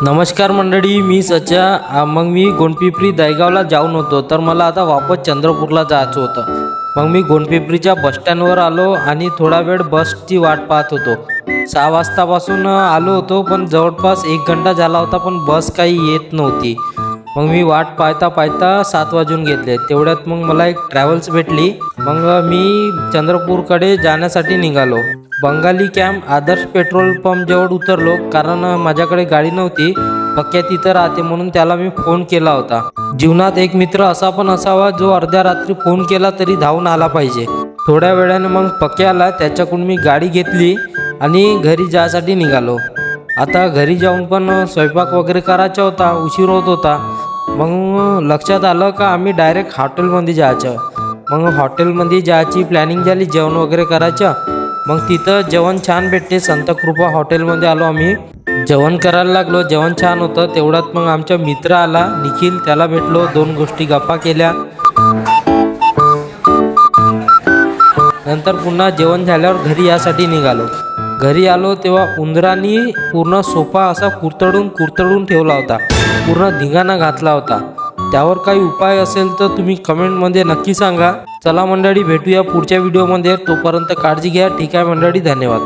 नमस्कार मंडळी, मी सच्या. मग मी गोंडपिंपरी दहीगावला जाऊन होतो, तर मला आता वापस चंद्रपूरला जायचं होतं. मग मी गोंडपिंपरीच्या बसस्टँडवर आलो आणि थोडा वेळ बसची वाट पाहत होतो. 6 वाजतापासून आलो होतो, पण जवळपास 1 घंटा झाला होता, पण बस काही येत नव्हती. मग मी वाट पाहता पाहता 7 वाजून घेतले. तेवढ्यात मग मला एक ट्रॅव्हल्स भेटली. मग मी चंद्रपूरकडे जाण्यासाठी निघालो. बंगाली कॅम्प आदर्श पेट्रोल पंप जवळ उतरलो, कारण माझ्याकडे गाडी नव्हती. पक्या तिथं राहते म्हणून त्याला मी फोन केला होता. जीवनात एक मित्र असा पण असावा जो अर्ध्या रात्री फोन केला तरी धावून आला पाहिजे. थोड्या वेळाने मग पक्या आला. त्याच्याकडून मी गाडी घेतली आणि घरी जायसाठी निघालो. आता घरी जाऊन पण स्वयंपाक वगैरे करायचा होता, उशीर होत होता. मग लक्षात आलं का आम्ही डायरेक्ट हॉटेलमध्ये जायचं. मग हॉटेलमध्ये जायची प्लॅनिंग झाली, जेवण वगैरे करायचं. मग तिथं जेवण छान भेटते. संतकृपा हॉटेलमध्ये आलो आम्ही. जेवण करायला लागलो. जेवण छान होतं. तेवढ्यात मग आमचा मित्र आला निखिल, त्याला भेटलो. 2 गोष्टी गप्पा केल्या. नंतर पुन्हा जेवण झाल्यावर घरी यासाठी निघालो. घरी आलो तेव्हा उंदरांनी पूर्ण सोफा असा कुरतडून ठेवला होता. पूर्ण धिंगाणा घातला होता. त्यावर काही उपाय असेल तर तुम्ही कमेंटमध्ये नक्की सांगा. चला मंडळी, भेटूया पुढच्या व्हिडिओमध्ये. तोपर्यंत काळजी घ्या. ठीक आहे मंडळी, धन्यवाद.